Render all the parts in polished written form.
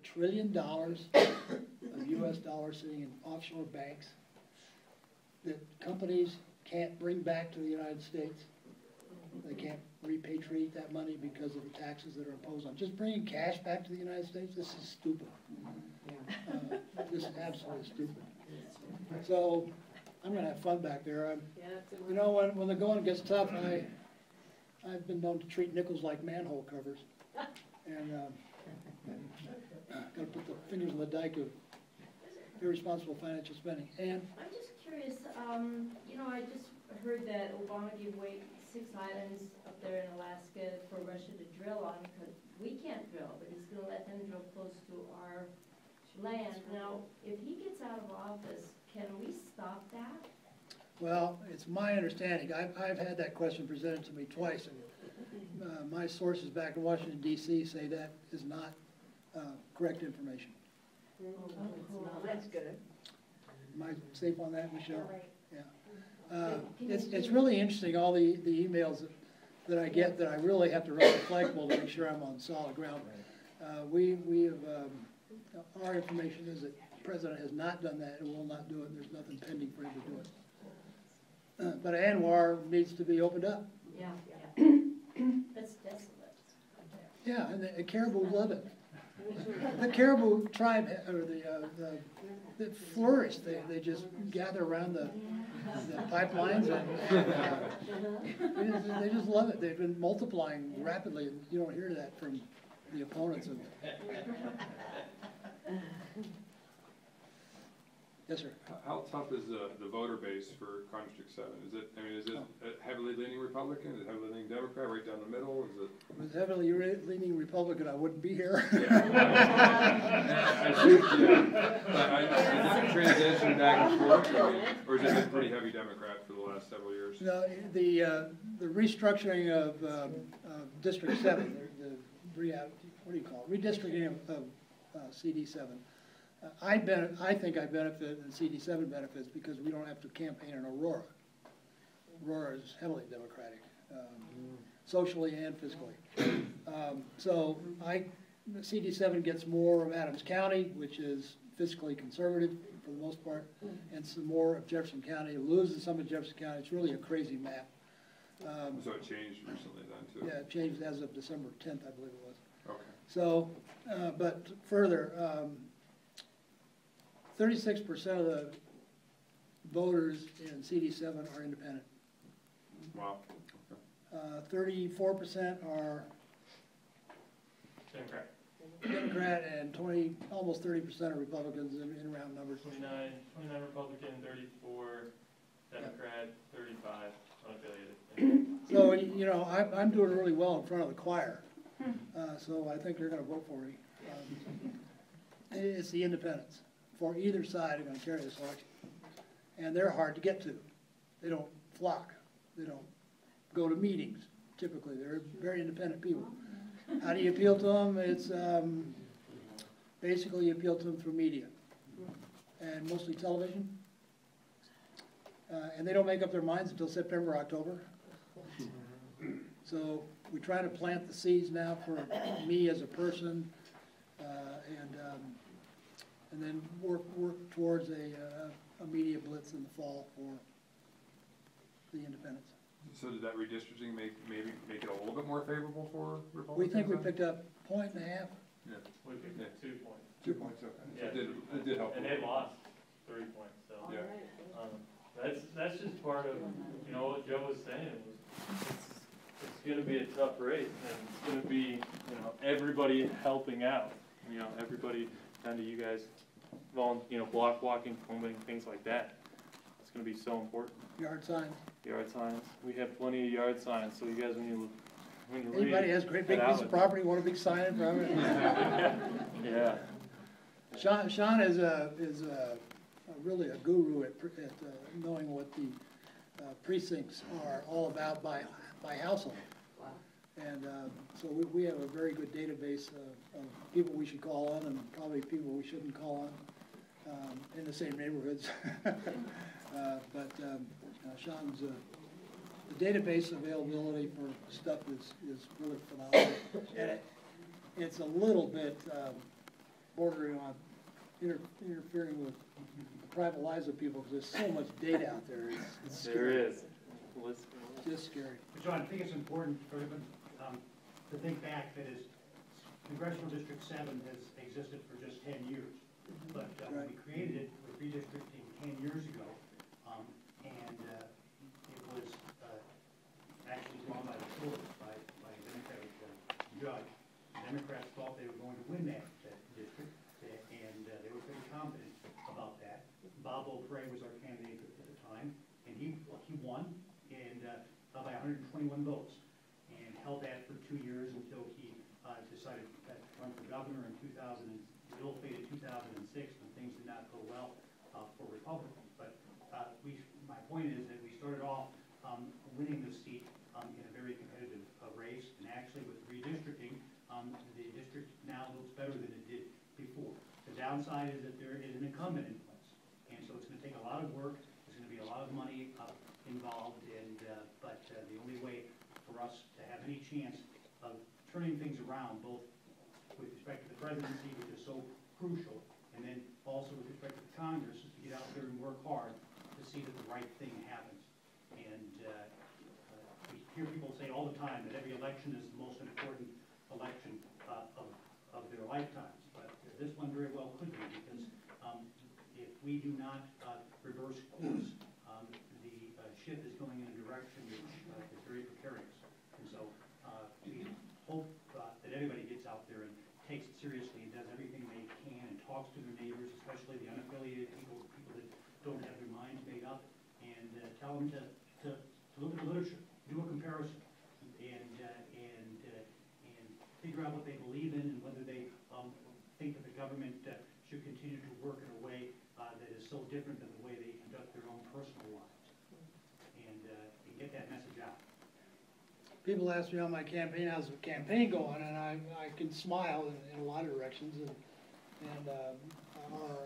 trillion of US dollars sitting in offshore banks that companies can't bring back to the United States. They can't repatriate that money because of the taxes that are imposed on. Just bringing cash back to the United States, this is stupid. This is absolutely stupid. So I'm going to have fun back there. You know, when the going gets tough, I've been known to treat nickels like manhole covers. And got to put the fingers in the dike of irresponsible financial spending. And I'm just curious, you know, I just heard that Obama gave away 6 islands up there in Alaska for Russia to drill on, because we can't drill, but he's going to let them drill close to our land. Now, if he gets out of office, can we stop that? Well, it's my understanding. I've had that question presented to me twice, and my sources back in Washington, D.C. say that is not correct information. That's good. Am I safe on that, Michelle? Right. Yeah. It's really interesting, all the emails that I get, that I really have to run the flagpole to make sure I'm on solid ground. We have, our information is that the President has not done that and will not do it, and there's nothing pending for him to do it. But Anwar needs to be opened up. Yeah. That's desolate. Yeah, and the caribou love it. The caribou tribe, or the flourish. They just gather around the pipelines, and they just love it. They've been multiplying rapidly, and you don't hear that from the opponents of. Yes, sir. How tough is the voter base for Crime District 7? Is it? I mean, is it heavily leaning Republican? Is it heavily leaning Democrat? Right down the middle? Is it? If it was heavily leaning Republican, I wouldn't be here. I see. Yeah. Is it transition back and forth, or has it been pretty heavy Democrat for the last several years? No, the restructuring of District 7, what do you call it? Redistricting of CD7. I think I benefit, and CD7 benefits, because we don't have to campaign in Aurora. Aurora is heavily Democratic, socially and fiscally. So CD7 gets more of Adams County, which is fiscally conservative for the most part, and some more of Jefferson County. It loses some of Jefferson County. It's really a crazy map. So it changed recently then, too? Yeah, it changed as of December 10th, I believe it was. Okay. So, but further, 36% of the voters in CD7 are independent. Wow. 34% are Democrat, and almost 30% are Republicans in round numbers. 29 Republican, 34 Democrat, 35 unaffiliated. So, you know, I'm doing really well in front of the choir. So I think they're going to vote for me. It's the independents for either side are going to carry this election. And they're hard to get to. They don't flock. They don't go to meetings, typically. They're very independent people. How do you appeal to them? It's basically you appeal to them through media, and mostly television. And they don't make up their minds until September, October. So we try to plant the seeds now for me as a person, and then work towards a media blitz in the fall for the independents. So did that redistricting maybe make it a little bit more favorable for Republicans? We think we picked up 1.5 points. Yeah, we picked up 2 points. 2 points, okay. Yeah. So it did help. And they lost 3 points, so. Yeah. That's just part of, you know, what Joe was saying. It's going to be a tough race, and it's going to be, you know, everybody helping out. You know, everybody down to you guys, you know, block walking, combing, things like that. It's going to be so important. Yard signs. Yard signs. We have plenty of yard signs, so you guys, when you Anybody has a great big piece of property, want a big sign in front of it? Yeah. Sean is really a guru at knowing what the precincts are all about by household. Wow. And so we have a very good database of people we should call on, and probably people we shouldn't call on in the same neighborhoods. But Sean's the database availability for stuff is really phenomenal, and it's a little bit bordering on interfering with the private lives of people, because there's so much data out there. It's scary. There is. Just scary. John, I think it's important for everyone to think back that is Congressional District 7 has existed for just 10 years. But when we created it with redistricting 10 years ago, and it was actually drawn by the Coors, by a Democratic judge. The Democrats thought they were going to win that district, and they were pretty confident about that. Bob O'Prey was our candidate at the time, and he won, and by 121 votes, and held that for 2 years until he decided to run for governor in the ill-fated 2006, when things did not go well for Republicans. But my point is that we started off winning the seat in a very competitive race, and actually with redistricting, the district now looks better than it did before. The downside is that there is an incumbent in place, and so it's going to take a lot of work. There's going to be a lot of money involved, and but the only way for us to have any chance of turning things around, both with respect to the presidency, which is so crucial, and then also with respect to the Congress, is to get out there and work hard to see that the right thing happens. And we hear people say all the time that every election is the most important election of their lifetimes, but this one very well could be, because if we do not reverse course, the ship is going in a direction which is very precarious. And so we hope that everybody gets out there and takes it seriously and does everything they can and talks to their neighbors, especially the unaffiliated people that don't have their minds made up, and tell them to look at the literature, do a comparison, and figure out what they believe in, and whether they think that the government should continue to work in a way that is so different than the way they conduct their own personal lives, and get that message out. People ask me on my campaign, how's the campaign going, and I can smile in a lot of directions, and our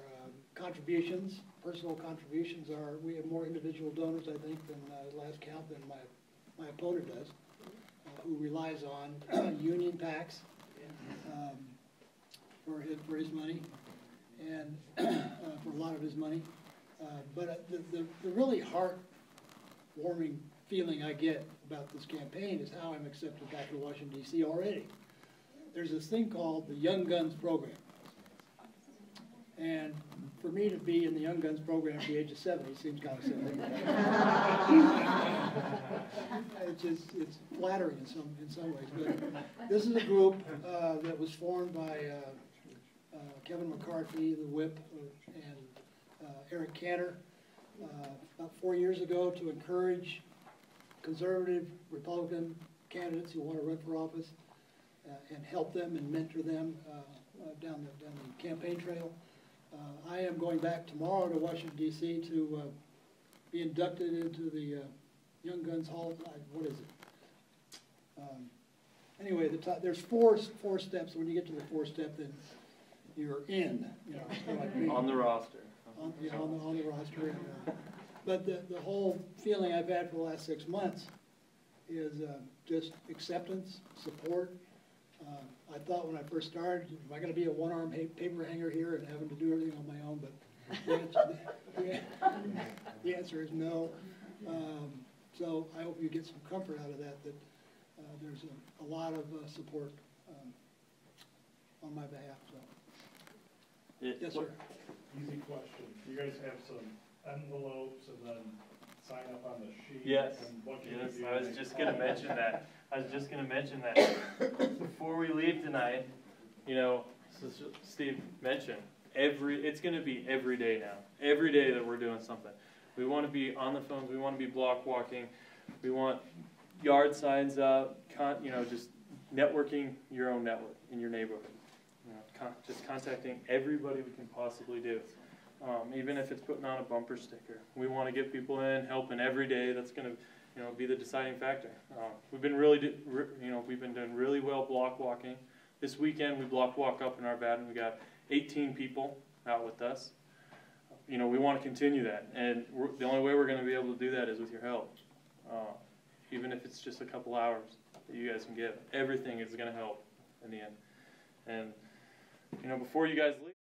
contributions, personal contributions, we have more individual donors, I think, than last count than my opponent does, who relies on union PACs for his money, and for a lot of his money. But the really heartwarming feeling I get about this campaign is how I'm accepted back to Washington, D.C. already. There's this thing called the Young Guns program. And for me to be in the Young Guns program at the age of 70 seems kind of silly. It's flattering in some ways. But this is a group that was formed by Kevin McCarthy, the whip, and Eric Cantor about 4 years ago to encourage conservative Republican candidates who want to run for office and help them and mentor them down the campaign trail. I am going back tomorrow to Washington, D.C. to be inducted into the Young Guns Hall. What is it? Anyway, there's four steps. When you get to the fourth step, then you're in. You know, so like me. On the roster. On the roster. And, but the whole feeling I've had for the last 6 months is just acceptance, support. I thought when I first started, am I going to be a one-arm paper hanger here and having to do everything on my own? But the answer is no. So I hope you get some comfort out of that there's a lot of support on my behalf. So. Yes, sir. Easy question. You guys have some envelopes and then sign up on the sheet? Yes. And what can Yes, you do? I was just going to mention that. Before we leave tonight, you know, so Steve mentioned, it's going to be every day now. Every day that we're doing something. We want to be on the phones. We want to be block walking. We want yard signs up, you know, just networking your own network in your neighborhood. You know, just contacting everybody we can possibly do. Even if it's putting on a bumper sticker. We want to get people in, helping every day. That's going to, you know, be the deciding factor. We've been we've been doing really well block walking. This weekend we block walk up in our bat, and we got 18 people out with us. You know, we want to continue that, and the only way we're going to be able to do that is with your help. Even if it's just a couple hours that you guys can give, everything is going to help in the end. And you know, before you guys leave.